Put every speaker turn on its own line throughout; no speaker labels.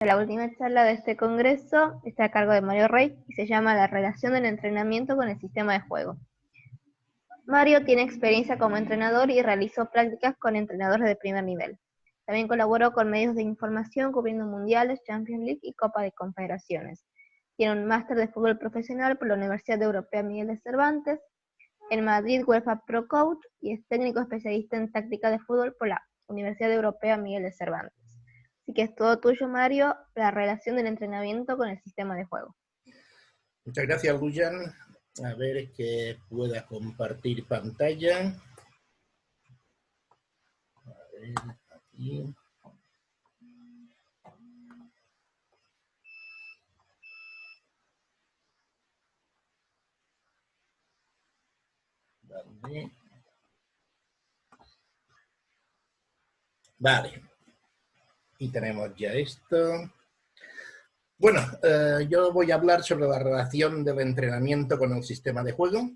La última charla de este congreso está a cargo de Mario Rey y se llama La relación del entrenamiento con el sistema de juego. Mario tiene experiencia como entrenador y realizó prácticas con entrenadores de primer nivel. También colaboró con medios de información cubriendo mundiales, Champions League y Copa de Confederaciones. Tiene un máster de fútbol profesional por la Universidad Europea Miguel de Cervantes, en Madrid UEFA Pro Coach, y es técnico especialista en táctica de fútbol por la Universidad Europea Miguel de Cervantes. Así que es todo tuyo, Mario, la relación del entrenamiento con el sistema de juego.
Muchas gracias, Luyan. A ver que pueda compartir pantalla. A ver, aquí. Vale. Y tenemos ya esto. Bueno, yo voy a hablar sobre la relación del entrenamiento con el sistema de juego.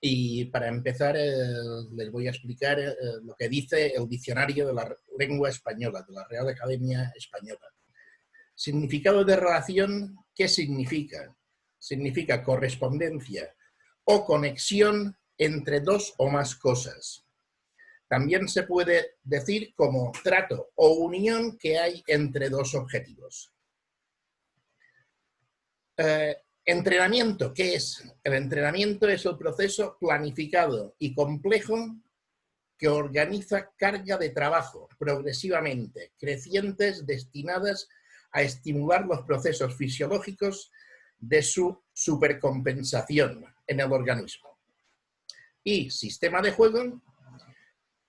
Y para empezar, les voy a explicar lo que dice el diccionario de la lengua española, de la Real Academia Española. Significado de relación, ¿qué significa? Significa correspondencia o conexión entre dos o más cosas. También se puede decir como trato o unión que hay entre dos objetivos. Entrenamiento, ¿qué es? El entrenamiento es el proceso planificado y complejo que organiza carga de trabajo progresivamente crecientes destinadas a estimular los procesos fisiológicos de su supercompensación en el organismo. Y sistema de juego,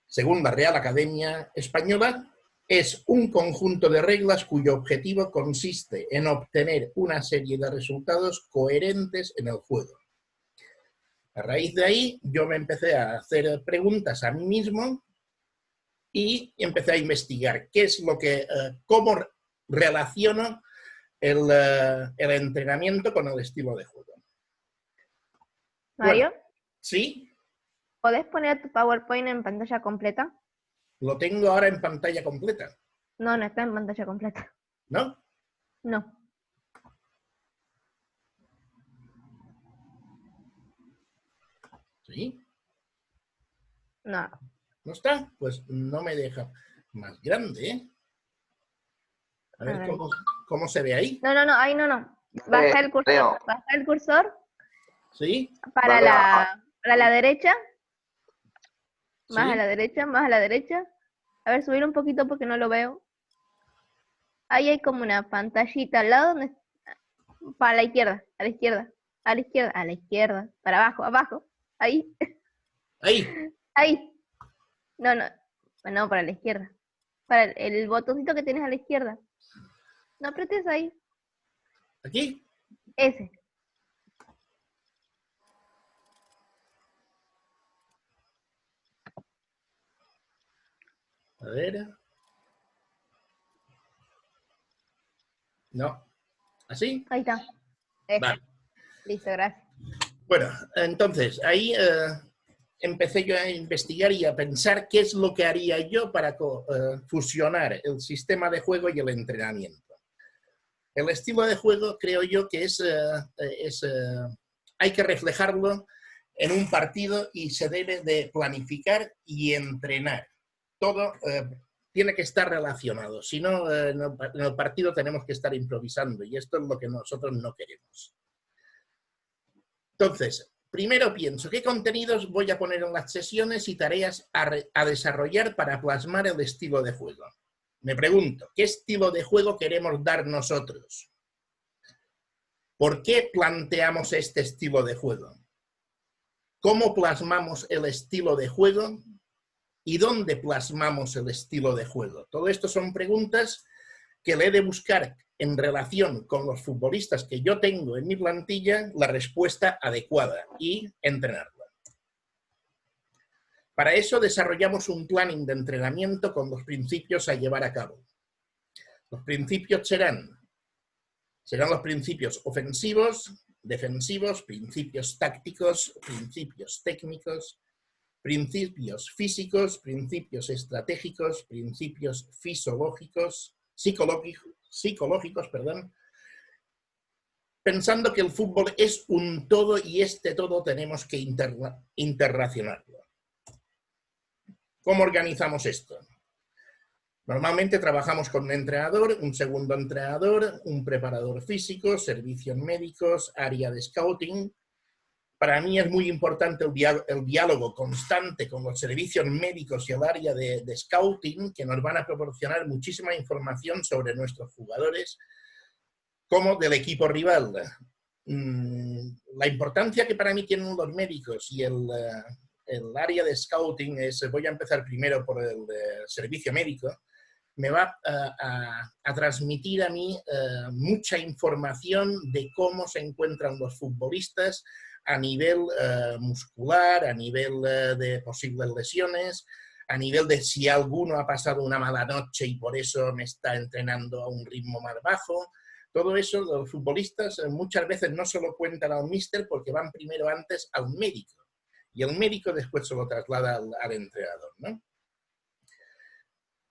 según la Real Academia Española, es un conjunto de reglas cuyo objetivo consiste en obtener una serie de resultados coherentes en el juego. A raíz de ahí, yo me empecé a hacer preguntas a mí mismo y empecé a investigar qué es lo que, cómo relaciono el entrenamiento con el estilo de juego.
Mario,
Bueno, ¿sí?
¿podés poner tu PowerPoint en pantalla completa?
Lo tengo ahora en pantalla completa.
No, no está en pantalla completa.
¿No?
No.
¿Sí?
No.
¿No está? Pues no me deja más grande, ¿eh? A ver cómo se ve ahí.
No, ahí no. Baja el cursor.
Leo.
Baja el cursor
¿Sí?
para la derecha. Más
¿Sí?
a la derecha, más a la derecha. A ver, subir un poquito porque no lo veo. Ahí hay como una pantallita al lado donde... Para la izquierda, a la izquierda, a la izquierda, a la izquierda. Para abajo, abajo. Ahí.
Ahí.
Ahí. No, para la izquierda. Para el botoncito que tienes a la izquierda. No apretes ahí.
¿Aquí?
Ese.
A ver. No. ¿Así?
Ahí está. Ese.
Vale.
Listo, gracias.
Bueno, entonces, ahí empecé yo a investigar y a pensar qué es lo que haría yo para fusionar el sistema de juego y el entrenamiento. El estilo de juego creo yo que hay que reflejarlo en un partido y se debe de planificar y entrenar. Todo tiene que estar relacionado, si no, en el partido tenemos que estar improvisando y esto es lo que nosotros no queremos. Entonces, primero pienso, ¿qué contenidos voy a poner en las sesiones y tareas a desarrollar para plasmar el estilo de juego? Me pregunto, ¿qué estilo de juego queremos dar nosotros? ¿Por qué planteamos este estilo de juego? ¿Cómo plasmamos el estilo de juego? ¿Y dónde plasmamos el estilo de juego? Todo esto son preguntas que le he de buscar en relación con los futbolistas que yo tengo en mi plantilla la respuesta adecuada y entrenarla. Para eso desarrollamos un planning de entrenamiento con los principios a llevar a cabo. Los principios serán los principios ofensivos, defensivos, principios tácticos, principios técnicos, principios físicos, principios estratégicos, principios psicológicos, psicológicos, perdón, pensando que el fútbol es un todo y este todo tenemos que interrelacionarlo. ¿Cómo organizamos esto? Normalmente trabajamos con un entrenador, un segundo entrenador, un preparador físico, servicios médicos, área de scouting. Para mí es muy importante el diálogo constante con los servicios médicos y el área de scouting, que nos van a proporcionar muchísima información sobre nuestros jugadores, como del equipo rival. La importancia que para mí tienen los médicos y el área de scouting es, voy a empezar primero por el servicio médico, me va a transmitir a mí mucha información de cómo se encuentran los futbolistas a nivel muscular, a nivel de posibles lesiones, a nivel de si alguno ha pasado una mala noche y por eso me está entrenando a un ritmo más bajo. Todo eso los futbolistas muchas veces no se lo cuentan al míster porque van primero antes al médico y el médico después se lo traslada al entrenador, ¿no?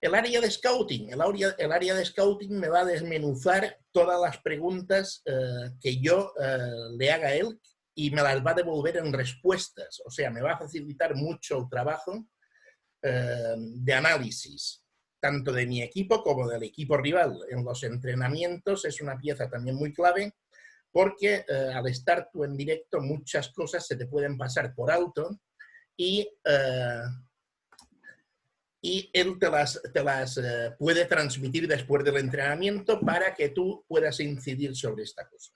El área de scouting. El área de scouting me va a desmenuzar todas las preguntas que yo le haga a él y me las va a devolver en respuestas. O sea, me va a facilitar mucho el trabajo de análisis, tanto de mi equipo como del equipo rival. En los entrenamientos es una pieza también muy clave porque al estar tú en directo muchas cosas se te pueden pasar por alto y él te las puede transmitir después del entrenamiento para que tú puedas incidir sobre esta cosa.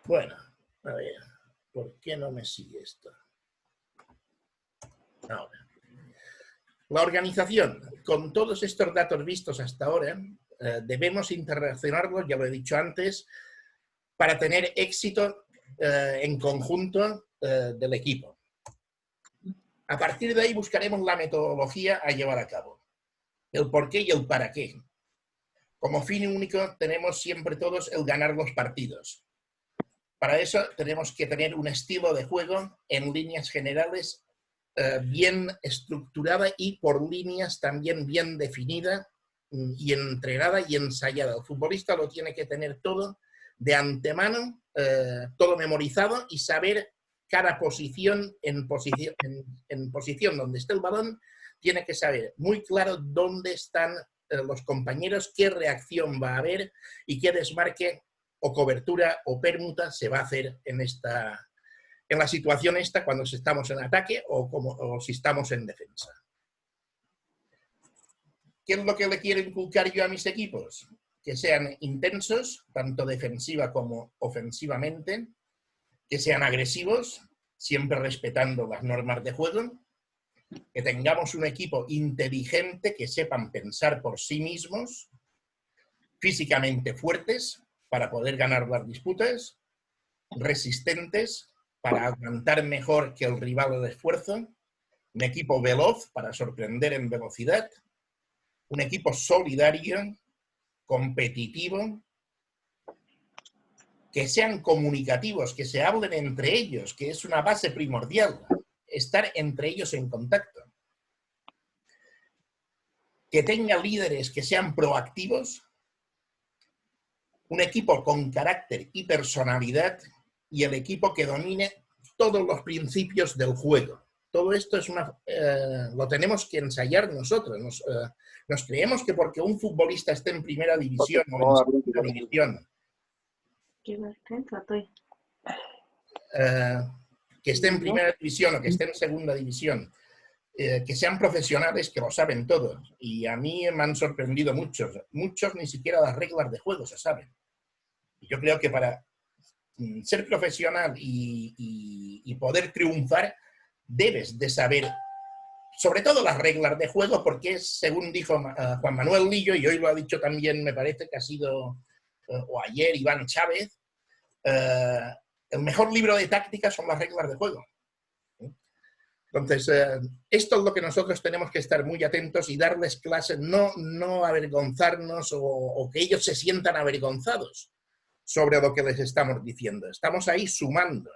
Bueno, a ver, ¿por qué no me sigue esto? Ahora. La organización, con todos estos datos vistos hasta ahora, debemos interrelacionarlos, ya lo he dicho antes, para tener éxito en conjunto del equipo. A partir de ahí buscaremos la metodología a llevar a cabo, el por qué y el para qué. Como fin único tenemos siempre todos el ganar los partidos. Para eso tenemos que tener un estilo de juego en líneas generales bien estructurada y por líneas también bien definida y entrenada y ensayada. El futbolista lo tiene que tener todo de antemano, todo memorizado y saber cada posición en posición donde esté el balón, tiene que saber muy claro dónde están los compañeros, qué reacción va a haber y qué desmarque o cobertura o permuta se va a hacer en la situación esta cuando estamos en ataque o si estamos en defensa. ¿Qué es lo que le quiero inculcar yo a mis equipos? Que sean intensos, tanto defensiva como ofensivamente, que sean agresivos, siempre respetando las normas de juego, que tengamos un equipo inteligente, que sepan pensar por sí mismos, físicamente fuertes para poder ganar las disputas, resistentes para aguantar mejor que el rival el esfuerzo, un equipo veloz para sorprender en velocidad, un equipo solidario, competitivo, que sean comunicativos, que se hablen entre ellos, que es una base primordial, estar entre ellos en contacto. Que tenga líderes que sean proactivos, un equipo con carácter y personalidad y el equipo que domine todos los principios del juego. Todo esto es lo tenemos que ensayar nosotros. Nos creemos que porque un futbolista esté en primera división o en segunda división, que esté en primera división o que esté en segunda división, que sean profesionales, que lo saben todos. Y a mí me han sorprendido muchos. Muchos ni siquiera las reglas de juego se saben. Yo creo que para ser profesional y poder triunfar, debes de saber, sobre todo las reglas de juego, porque es, según dijo Juan Manuel Lillo, y hoy lo ha dicho también, me parece que ha sido, o ayer, Iván Chávez, el mejor libro de táctica son las reglas de juego. Entonces, esto es lo que nosotros tenemos que estar muy atentos y darles clases, no avergonzarnos o que ellos se sientan avergonzados sobre lo que les estamos diciendo. Estamos ahí sumando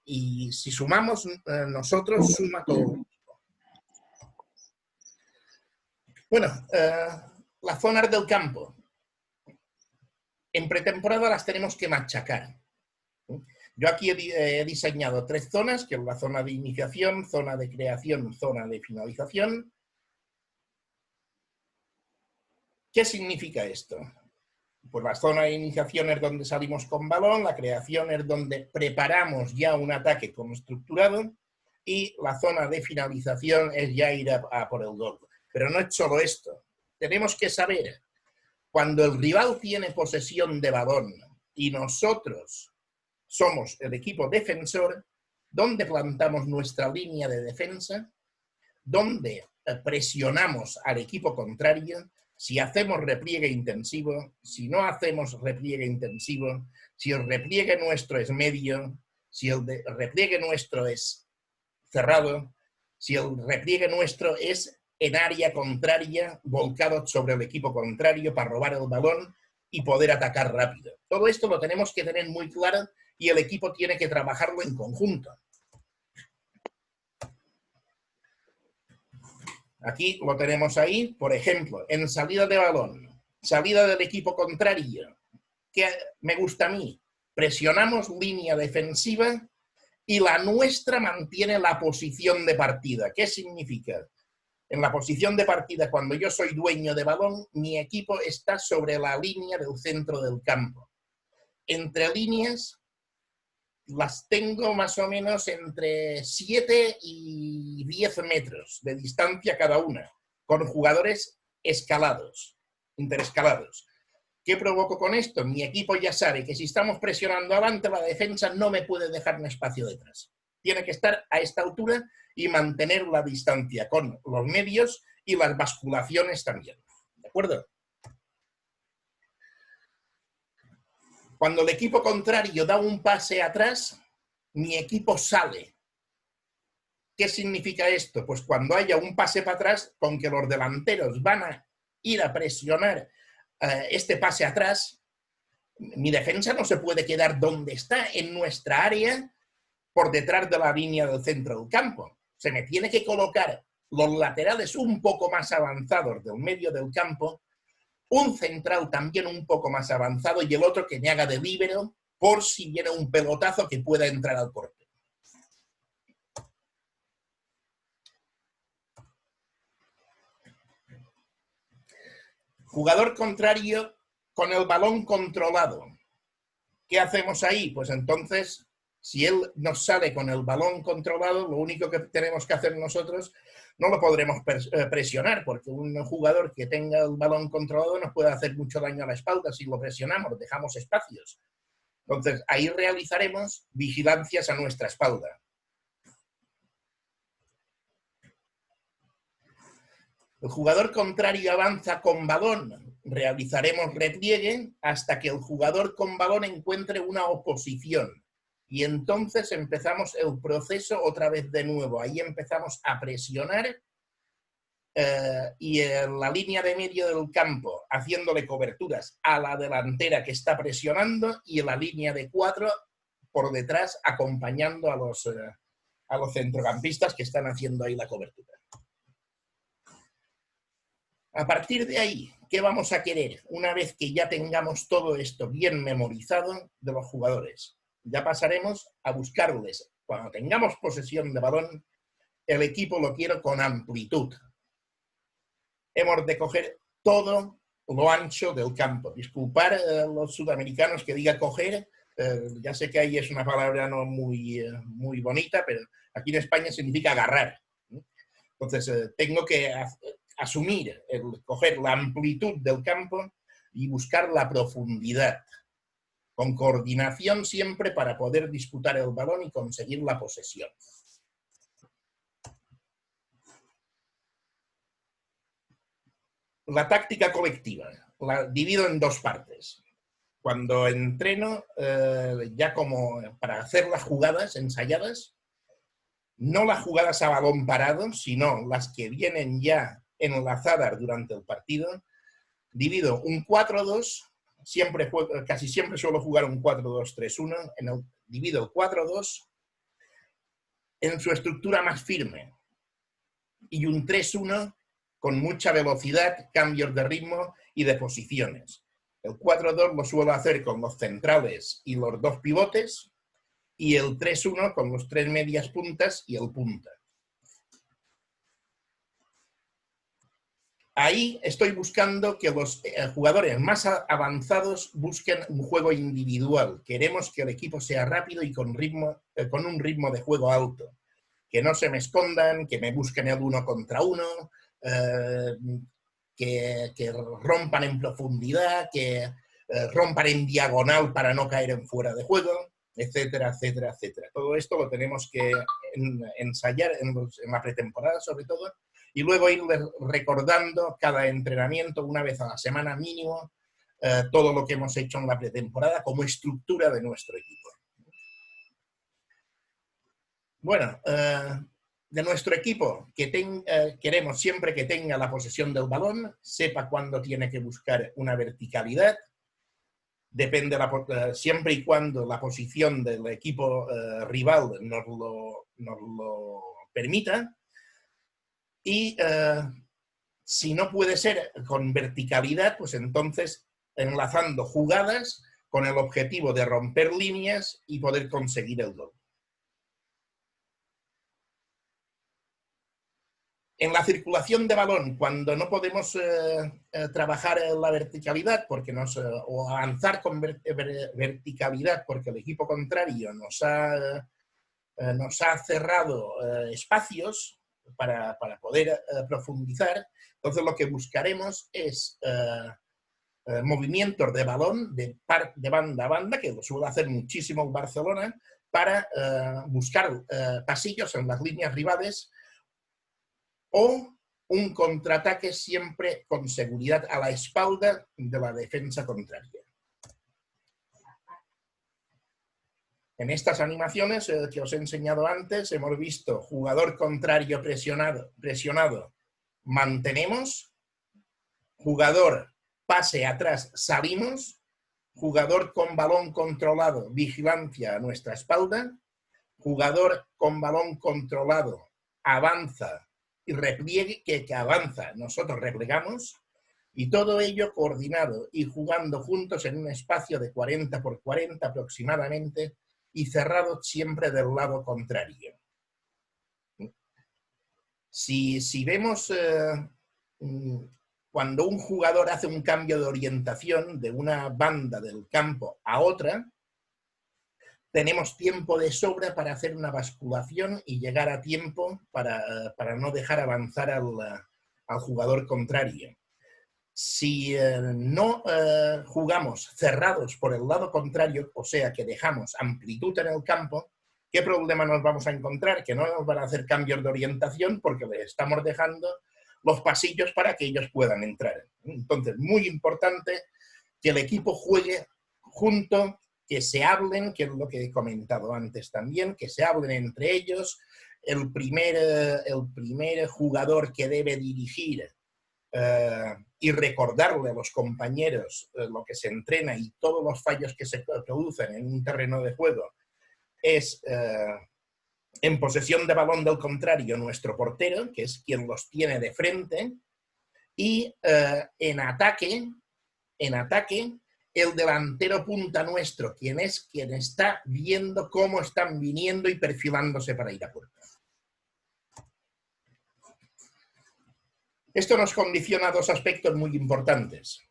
y si sumamos nosotros, suma todo. Bueno, las zonas del campo. En pretemporada las tenemos que machacar. Yo aquí he diseñado 3 zonas, que es la zona de iniciación, zona de creación, zona de finalización. ¿Qué significa esto? Pues la zona de iniciación es donde salimos con balón, la creación es donde preparamos ya un ataque como estructurado y la zona de finalización es ya ir a por el gol. Pero no es solo esto. Tenemos que saber, cuando el rival tiene posesión de balón y nosotros somos el equipo defensor, dónde plantamos nuestra línea de defensa, dónde presionamos al equipo contrario, si hacemos repliegue intensivo, si no hacemos repliegue intensivo, si el repliegue nuestro es medio, si el repliegue nuestro es cerrado, si el repliegue nuestro es en área contraria, volcado sobre el equipo contrario para robar el balón y poder atacar rápido. Todo esto lo tenemos que tener muy claro y el equipo tiene que trabajarlo en conjunto. Aquí lo tenemos ahí, por ejemplo, en salida de balón, salida del equipo contrario. ¿Qué me gusta a mí? Presionamos línea defensiva y la nuestra mantiene la posición de partida. ¿Qué significa? En la posición de partida, cuando yo soy dueño de balón, mi equipo está sobre la línea del centro del campo. Entre líneas las tengo más o menos entre 7 y 10 metros de distancia cada una, con jugadores escalados, interescalados. ¿Qué provoco con esto? Mi equipo ya sabe que si estamos presionando adelante, la defensa no me puede dejar un espacio detrás. Tiene que estar a esta altura y mantener la distancia con los medios y las basculaciones también. ¿De acuerdo? Cuando el equipo contrario da un pase atrás, mi equipo sale. ¿Qué significa esto? Pues cuando haya un pase para atrás, con que los delanteros van a ir a presionar este pase atrás, mi defensa no se puede quedar donde está, en nuestra área, por detrás de la línea del centro del campo. Se me tiene que colocar los laterales un poco más avanzados del medio del campo, un central también un poco más avanzado y el otro que me haga de líbero por si viene un pelotazo que pueda entrar al corte. Jugador contrario con el balón controlado. ¿Qué hacemos ahí? Pues entonces, si él nos sale con el balón controlado, lo único que tenemos que hacer nosotros no lo podremos presionar, porque un jugador que tenga el balón controlado nos puede hacer mucho daño a la espalda si lo presionamos, dejamos espacios. Entonces, ahí realizaremos vigilancias a nuestra espalda. El jugador contrario avanza con balón. Realizaremos repliegue hasta que el jugador con balón encuentre una oposición. Y entonces empezamos el proceso otra vez de nuevo. Ahí empezamos a presionar y en la línea de medio del campo, haciéndole coberturas a la delantera que está presionando y en la línea de 4 por detrás acompañando a los centrocampistas que están haciendo ahí la cobertura. A partir de ahí, ¿qué vamos a querer? Una vez que ya tengamos todo esto bien memorizado de los jugadores, ya pasaremos a buscarles. Cuando tengamos posesión de balón, el equipo lo quiero con amplitud. Hemos de coger todo lo ancho del campo. Disculpar a los sudamericanos que diga coger, ya sé que ahí es una palabra no muy bonita, pero aquí en España significa agarrar. Entonces, tengo que asumir, coger la amplitud del campo y buscar la profundidad, con coordinación siempre para poder disputar el balón y conseguir la posesión. La táctica colectiva la divido en 2 partes. Cuando entreno, ya como para hacer las jugadas ensayadas, no las jugadas a balón parado, sino las que vienen ya enlazadas durante el partido, divido un 4-2, casi siempre suelo jugar un 4-2-3-1, divido el 4-2 en su estructura más firme y un 3-1 con mucha velocidad, cambios de ritmo y de posiciones. El 4-2 lo suelo hacer con los centrales y los dos pivotes, y el 3-1 con los tres medias puntas y el punta. Ahí estoy buscando que los jugadores más avanzados busquen un juego individual. Queremos que el equipo sea rápido y con un ritmo de juego alto. Que no se me escondan, que me busquen el 1 contra 1, que rompan en profundidad, que rompan en diagonal para no caer en fuera de juego, etcétera, etcétera, etcétera. Todo esto lo tenemos que ensayar en la pretemporada, sobre todo, y luego ir recordando cada entrenamiento una vez a la semana mínimo, todo lo que hemos hecho en la pretemporada como estructura de nuestro equipo. Bueno, de nuestro equipo, queremos siempre que tenga la posesión del balón, sepa cuándo tiene que buscar una verticalidad, depende siempre y cuando la posición del equipo rival nos lo permita. Y si no puede ser con verticalidad, pues entonces enlazando jugadas con el objetivo de romper líneas y poder conseguir el gol. En la circulación de balón, cuando no podemos trabajar en la verticalidad o avanzar con verticalidad porque el equipo contrario nos ha cerrado espacios para poder profundizar, entonces lo que buscaremos es movimientos de balón de banda a banda, que lo suele hacer muchísimo el Barcelona, para buscar pasillos en las líneas rivales, o un contraataque siempre con seguridad a la espalda de la defensa contraria. En estas animaciones que os he enseñado antes, hemos visto jugador contrario presionado, mantenemos, jugador pase atrás, salimos, jugador con balón controlado, vigilancia a nuestra espalda, jugador con balón controlado, avanza y repliegue, que avanza, nosotros replegamos, y todo ello coordinado y jugando juntos en un espacio de 40 por 40 aproximadamente, y cerrado siempre del lado contrario. Si vemos cuando un jugador hace un cambio de orientación de una banda del campo a otra, tenemos tiempo de sobra para hacer una basculación y llegar a tiempo para no dejar avanzar al jugador contrario. Si no jugamos cerrados por el lado contrario, o sea que dejamos amplitud en el campo, ¿qué problema nos vamos a encontrar? Que no nos van a hacer cambios de orientación porque les estamos dejando los pasillos para que ellos puedan entrar. Entonces, muy importante que el equipo juegue junto, que se hablen, que es lo que he comentado antes también, que se hablen entre ellos. El primer jugador que debe dirigir y recordarle a los compañeros lo que se entrena y todos los fallos que se producen en un terreno de juego es en posesión de balón del contrario nuestro portero, que es quien los tiene de frente, y en ataque el delantero punta nuestro, quien está viendo cómo están viniendo y perfilándose para ir a puerta. Esto nos condiciona a dos aspectos muy importantes.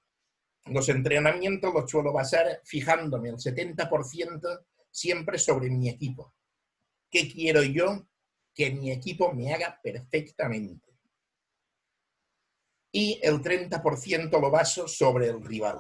Los entrenamientos los suelo basar fijándome el 70% siempre sobre mi equipo. ¿Qué quiero yo que mi equipo me haga perfectamente? Y el 30% lo baso sobre el rival.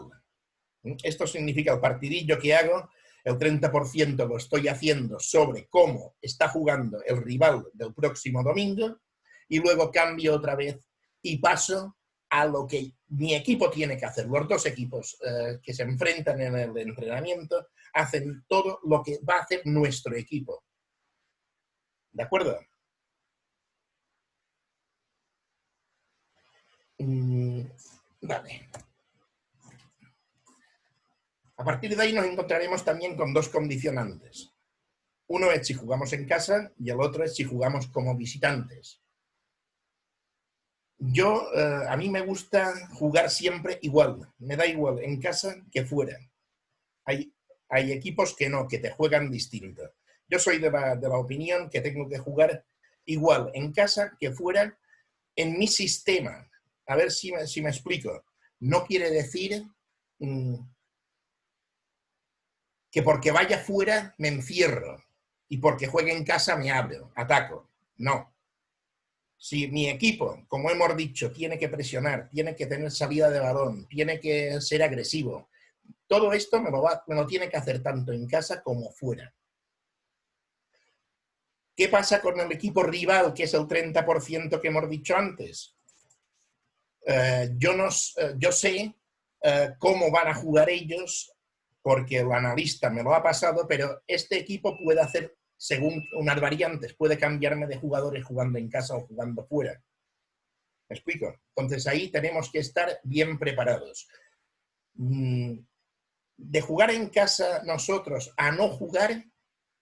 Esto significa el partidillo que hago, el 30% lo estoy haciendo sobre cómo está jugando el rival del próximo domingo, y luego cambio otra vez y paso a lo que mi equipo tiene que hacer. Los dos equipos que se enfrentan en el entrenamiento hacen todo lo que va a hacer nuestro equipo. ¿De acuerdo? Vale. A partir de ahí nos encontraremos también con dos condicionantes. Uno es si jugamos en casa y el otro es si jugamos como visitantes. A mí me gusta jugar siempre igual, me da igual en casa que fuera. Hay equipos que no, que te juegan distinto. Yo soy de la opinión que tengo que jugar igual en casa que fuera en mi sistema. A ver si me explico. No quiere decir que porque vaya fuera me encierro y porque juegue en casa me abro, ataco. No. Si mi equipo, como hemos dicho, tiene que presionar, tiene que tener salida de balón, tiene que ser agresivo, todo esto me lo tiene que hacer tanto en casa como fuera. ¿Qué pasa con el equipo rival, que es el 30% que hemos dicho antes? Yo sé cómo van a jugar ellos, porque el analista me lo ha pasado, pero este equipo puede hacer, según unas variantes, puede cambiarme de jugadores jugando en casa o jugando fuera. ¿Me explico? Entonces ahí tenemos que estar bien preparados. De jugar en casa nosotros a no jugar,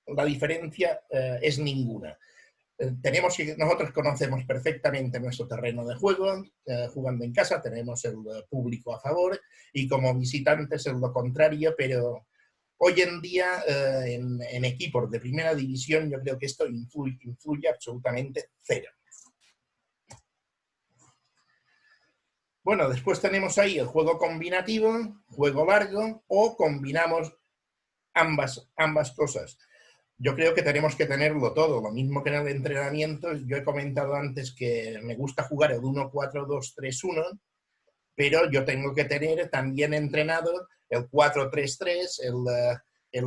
la diferencia es ninguna. Nosotros conocemos perfectamente nuestro terreno de juego, jugando en casa tenemos el público a favor y como visitantes es lo contrario, pero hoy en día en equipos de primera división yo creo que esto influye absolutamente cero. Bueno, después tenemos ahí el juego combinativo, juego largo o combinamos ambas cosas. Yo creo que tenemos que tenerlo todo, lo mismo que en el entrenamiento. Yo he comentado antes que me gusta jugar el 1-4-2-3-1, pero yo tengo que tener también entrenado el 4-3-3, el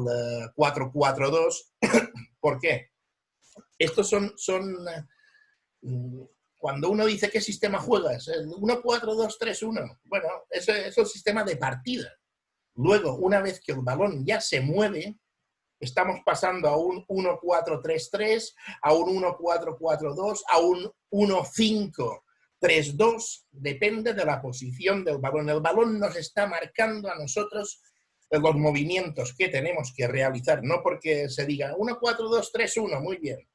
4-4-2. ¿Por qué? Estos son cuando uno dice qué sistema juegas, el 1-4-2-3-1, bueno, eso es el sistema de partida. Luego, una vez que el balón ya se mueve, estamos pasando a un 1-4-3-3, a un 1-4-4-2, a un 1-5-3-2, depende de la posición del balón. El balón nos está marcando a nosotros los movimientos que tenemos que realizar, no porque se diga 1-4-2-3-1, muy bien,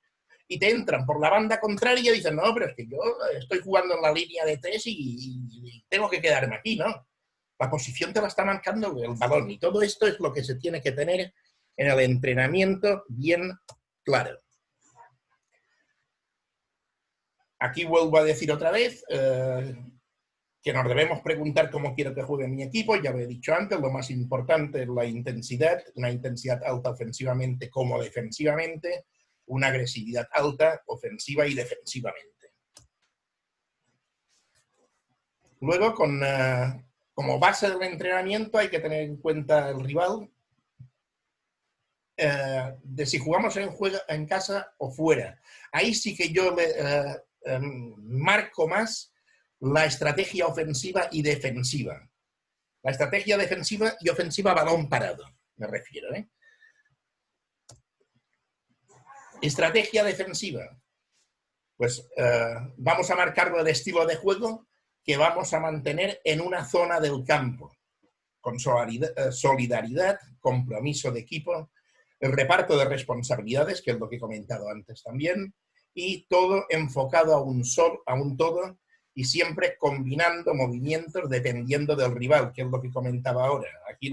y te entran por la banda contraria y dicen, no, pero es que yo estoy jugando en la línea de 3 y tengo que quedarme aquí, ¿no? La posición te la está marcando el balón y todo esto es lo que se tiene que tener en el entrenamiento bien claro. Aquí vuelvo a decir otra vez que nos debemos preguntar cómo quiero que juegue mi equipo. Ya lo he dicho antes, lo más importante es la intensidad, una intensidad alta ofensivamente como defensivamente, una agresividad alta ofensiva y defensivamente. Luego, como base del entrenamiento hay que tener en cuenta el rival, de si jugamos en casa o fuera. Ahí sí que yo marco más la estrategia ofensiva y defensiva. La estrategia defensiva y ofensiva balón parado, me refiero. Estrategia defensiva. Pues vamos a marcarlo el estilo de juego que vamos a mantener en una zona del campo, con solidaridad, compromiso de equipo, el reparto de responsabilidades, que es lo que he comentado antes también, y todo enfocado a un todo y siempre combinando movimientos dependiendo del rival, que es lo que comentaba ahora. Aquí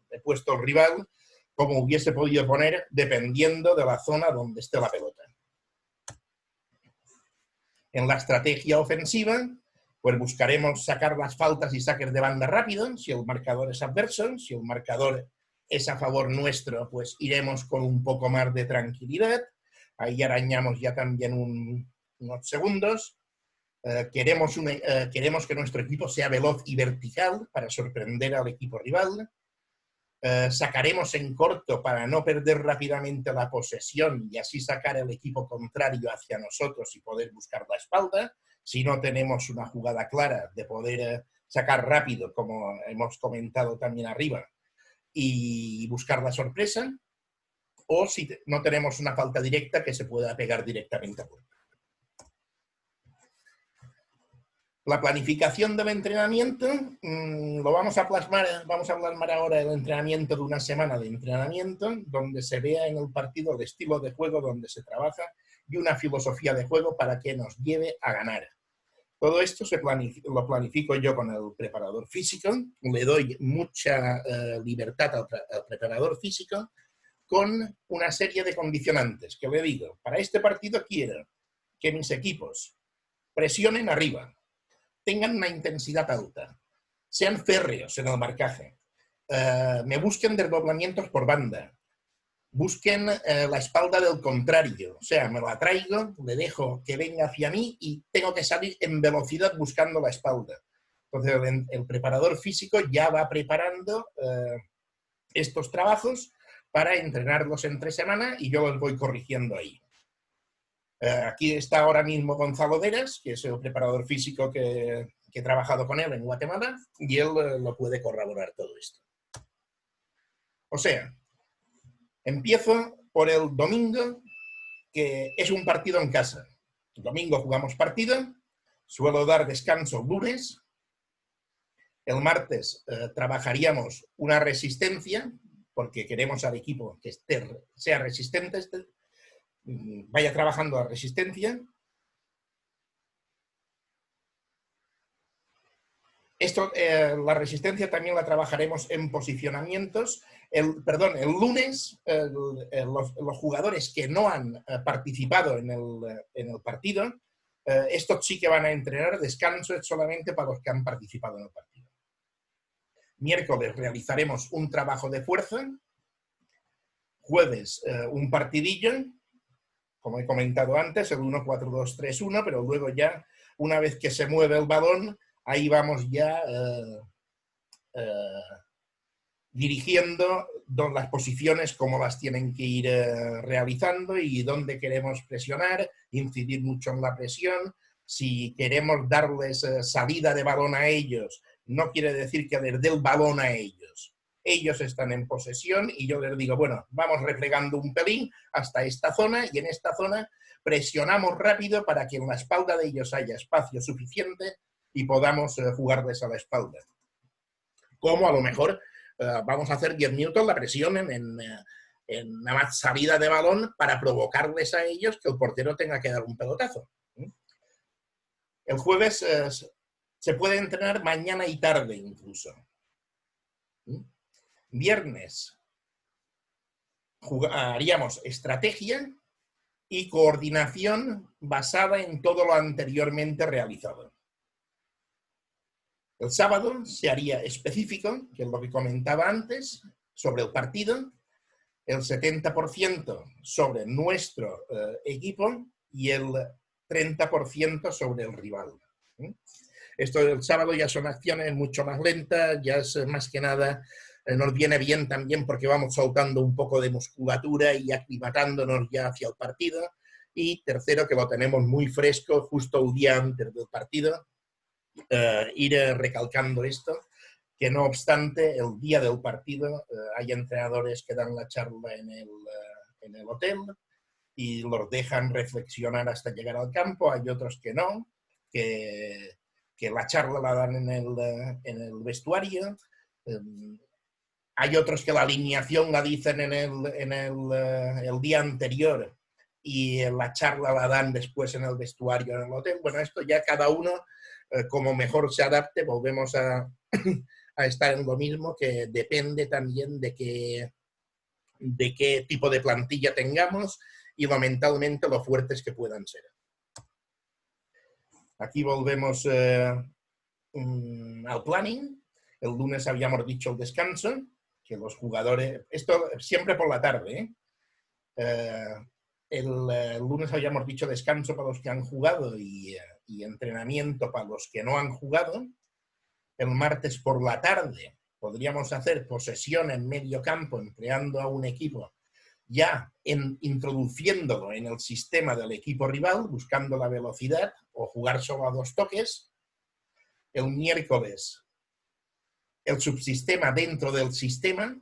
he puesto el rival como hubiese podido poner dependiendo de la zona donde esté la pelota. En la estrategia ofensiva, pues buscaremos sacar las faltas y saques de banda rápido, si el marcador es adverso, si el marcador es a favor nuestro, pues iremos con un poco más de tranquilidad. Ahí arañamos ya también unos segundos. Queremos que nuestro equipo sea veloz y vertical para sorprender al equipo rival. Sacaremos en corto para no perder rápidamente la posesión y así sacar el equipo contrario hacia nosotros y poder buscar la espalda. Si no tenemos una jugada clara de poder sacar rápido, como hemos comentado también arriba, y buscar la sorpresa, o si no tenemos una falta directa que se pueda pegar directamente a puerta. La planificación del entrenamiento lo vamos a plasmar ahora del entrenamiento de una semana de entrenamiento, donde se vea en el partido el estilo de juego donde se trabaja y una filosofía de juego para que nos lleve a ganar. Todo esto lo planifico yo con el preparador físico, le doy mucha libertad al preparador físico con una serie de condicionantes que le digo, para este partido quiero que mis equipos presionen arriba, tengan una intensidad alta, sean férreos en el marcaje, me busquen desdoblamientos por banda, busquen la espalda del contrario, o sea, me la traigo, le dejo que venga hacia mí y tengo que salir en velocidad buscando la espalda. Entonces el preparador físico ya va preparando estos trabajos para entrenarlos entre semana y yo los voy corrigiendo ahí. Aquí está ahora mismo Gonzalo Deras, que es el preparador físico que he trabajado con él en Guatemala, y él lo puede corroborar todo esto. O sea, empiezo por el domingo, que es un partido en casa. El domingo jugamos partido, suelo dar descanso lunes. El martes trabajaríamos una resistencia, porque queremos al equipo que sea resistente, vaya trabajando la resistencia. La resistencia también la trabajaremos en posicionamientos. El lunes, los jugadores que no han participado en el partido, estos sí que van a entrenar, descanso es solamente para los que han participado en el partido. Miércoles realizaremos un trabajo de fuerza. Jueves, un partidillo, como he comentado antes, el 1-4-2-3-1, pero luego ya, una vez que se mueve el balón, ahí vamos ya dirigiendo las posiciones, cómo las tienen que ir realizando y dónde queremos presionar, incidir mucho en la presión. Si queremos darles salida de balón a ellos, no quiere decir que les dé el balón a ellos. Ellos están en posesión y yo les digo, bueno, vamos replegando un pelín hasta esta zona y en esta zona presionamos rápido para que en la espalda de ellos haya espacio suficiente y podamos jugarles a la espalda. Como a lo mejor vamos a hacer 10 minutos la presión en una salida de balón para provocarles a ellos que el portero tenga que dar un pelotazo. El jueves se puede entrenar mañana y tarde incluso. Viernes haríamos estrategia y coordinación basada en todo lo anteriormente realizado. El sábado se haría específico, que es lo que comentaba antes, sobre el partido, el 70% sobre nuestro equipo y el 30% sobre el rival. Esto del sábado ya son acciones mucho más lentas, ya es más que nada, nos viene bien también porque vamos soltando un poco de musculatura y aclimatándonos ya hacia el partido. Y tercero, que lo tenemos muy fresco justo el día antes del partido. Ir recalcando esto, que no obstante el día del partido hay entrenadores que dan la charla en el hotel y los dejan reflexionar hasta llegar al campo, hay otros que no, que la charla la dan en el vestuario, hay otros que la alineación la dicen el día anterior y la charla la dan después en el vestuario en el hotel. Bueno, esto ya cada uno como mejor se adapte, volvemos a estar en lo mismo, que depende también de qué tipo de plantilla tengamos y mentalmente lo fuertes que puedan ser. Aquí volvemos al planning. El lunes habíamos dicho el descanso, que los jugadores, esto siempre por la tarde, el lunes habíamos dicho descanso para los que han jugado y entrenamiento para los que no han jugado. El martes por la tarde podríamos hacer posesión en medio campo, empleando a un equipo, ya introduciéndolo en el sistema del equipo rival, buscando la velocidad o jugar solo a 2 toques. El miércoles el subsistema dentro del sistema.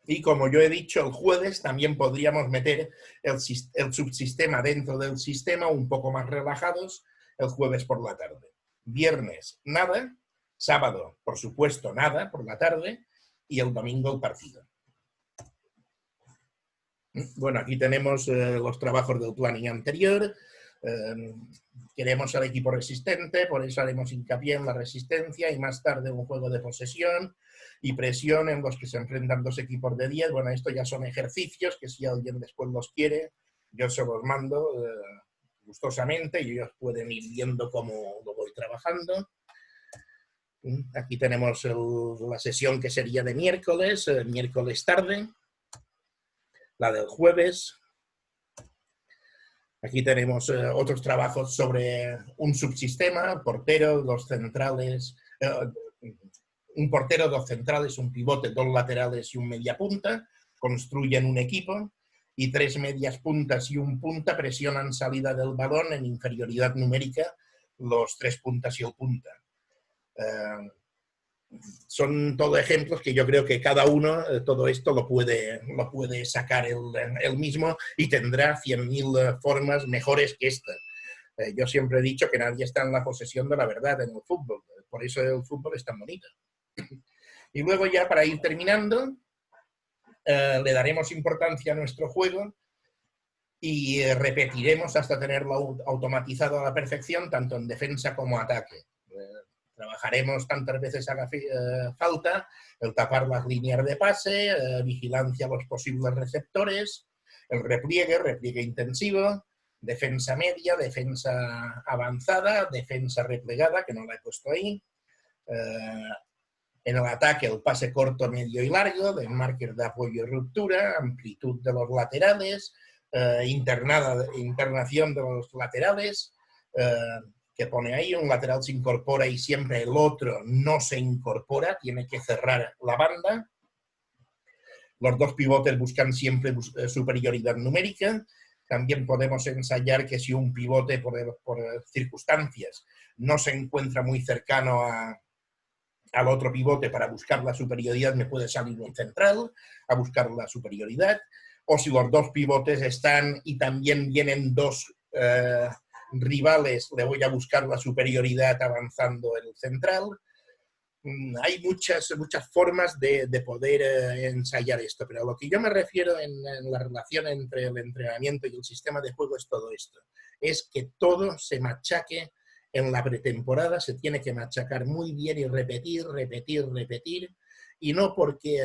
Y como yo he dicho, el jueves también podríamos meter el subsistema dentro del sistema, un poco más relajados, el jueves por la tarde. Viernes, nada. Sábado, por supuesto, nada por la tarde. Y el domingo, el partido. Bueno, aquí tenemos los trabajos del planning anterior. Queremos el equipo resistente, por eso haremos hincapié en la resistencia y más tarde un juego de posesión y presión en los que se enfrentan dos equipos de 10. Bueno, esto ya son ejercicios que si alguien después los quiere, yo se los mando gustosamente y ellos pueden ir viendo cómo lo voy trabajando. Aquí tenemos la sesión que sería de miércoles, miércoles tarde, la del jueves. Aquí tenemos otros trabajos sobre un subsistema, portero, dos centrales, un portero, dos centrales, un pivote, dos laterales y un mediapunta, construyen un equipo y tres medias puntas y un punta presionan salida del balón en inferioridad numérica los tres puntas y el punta. Son todo ejemplos que yo creo que cada uno, todo esto lo puede sacar él mismo y tendrá 100.000 formas mejores que esta. Yo siempre he dicho que nadie está en la posesión de la verdad en el fútbol, por eso el fútbol es tan bonito. Y luego ya para ir terminando, le daremos importancia a nuestro juego y repetiremos hasta tenerlo automatizado a la perfección, tanto en defensa como ataque. Trabajaremos tantas veces haga falta el tapar las líneas de pase, vigilancia a los posibles receptores, el repliegue intensivo, defensa media, defensa avanzada, defensa replegada, que no la he puesto ahí. En el ataque el pase corto, medio y largo, de marker de apoyo y ruptura, amplitud de los laterales, internación de los laterales, que pone ahí, un lateral se incorpora y siempre el otro no se incorpora, tiene que cerrar la banda. Los dos pivotes buscan siempre superioridad numérica. También podemos ensayar que si un pivote por circunstancias no se encuentra muy cercano al otro pivote para buscar la superioridad, me puede salir un central a buscar la superioridad. O si los dos pivotes están y también vienen dos rivales, le voy a buscar la superioridad avanzando el central. Hay muchas formas de poder ensayar esto, pero a lo que yo me refiero en la relación entre el entrenamiento y el sistema de juego es todo esto. Es que todo se machaque en la pretemporada, se tiene que machacar muy bien y repetir, y no porque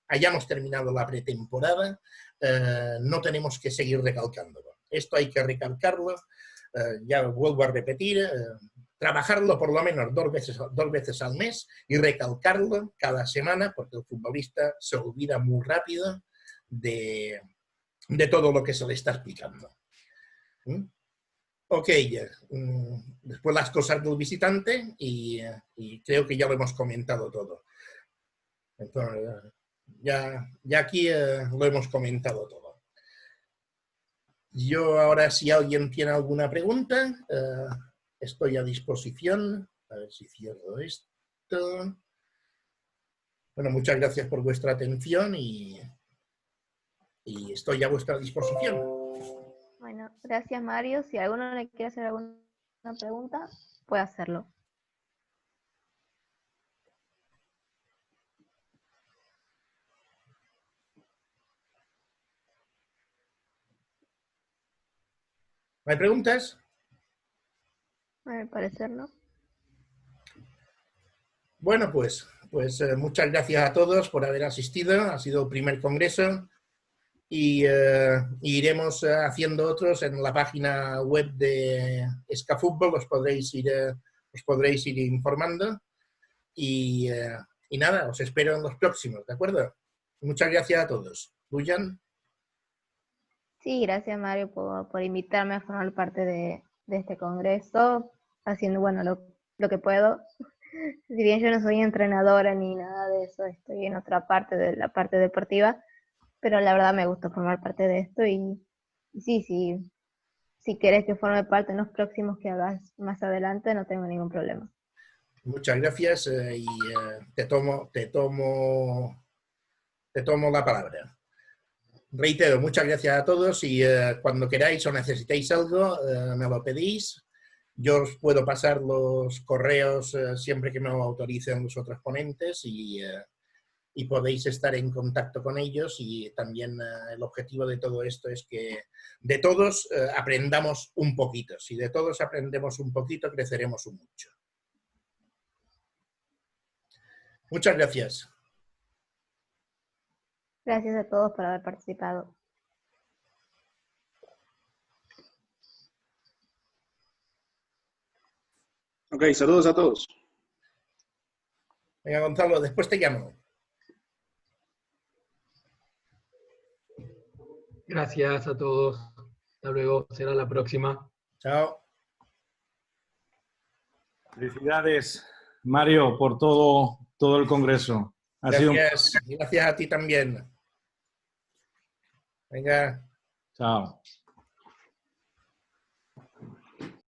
hayamos terminado la pretemporada, no tenemos que seguir recalcándolo. Esto hay que recalcarlo, ya vuelvo a repetir, trabajarlo por lo menos dos veces al mes y recalcarlo cada semana, porque el futbolista se olvida muy rápido de todo lo que se le está explicando. Ok, después las cosas del visitante y creo que ya lo hemos comentado todo. Entonces, ya aquí lo hemos comentado todo. Yo ahora, si alguien tiene alguna pregunta, estoy a disposición. A ver si cierro esto. Bueno, muchas gracias por vuestra atención y estoy a vuestra disposición.
Bueno, gracias Mario. Si alguno le quiere hacer alguna pregunta, puede hacerlo.
¿No hay preguntas?
A mi parecer, ¿no?
Bueno, pues muchas gracias a todos por haber asistido. Ha sido el primer congreso y iremos haciendo otros en la página web de Escafútbol. Os podréis ir informando y nada, os espero en los próximos, ¿de acuerdo? Muchas gracias a todos. Luyan.
Sí, gracias Mario por invitarme a formar parte de este congreso, haciendo, bueno, lo que puedo. Si bien yo no soy entrenadora ni nada de eso, estoy en otra parte de la parte deportiva, pero la verdad me gusta formar parte de esto y sí, si querés que forme parte en los próximos que hagas más adelante, no tengo ningún problema.
Muchas gracias y te tomo la palabra. Reitero, muchas gracias a todos y cuando queráis o necesitéis algo, me lo pedís. Yo os puedo pasar los correos siempre que me lo autoricen los otros ponentes y y podéis estar en contacto con ellos, y también el objetivo de todo esto es que de todos aprendamos un poquito. Si de todos aprendemos un poquito, creceremos un mucho. Muchas gracias.
Gracias a todos por haber participado.
Ok, saludos a todos.
Venga, Gonzalo, después te llamo.
Gracias a todos. Hasta luego. Será la próxima.
Chao.
Felicidades, Mario, por todo el congreso. Ha sido un...
Gracias. Gracias a ti también. Venga.
Chao.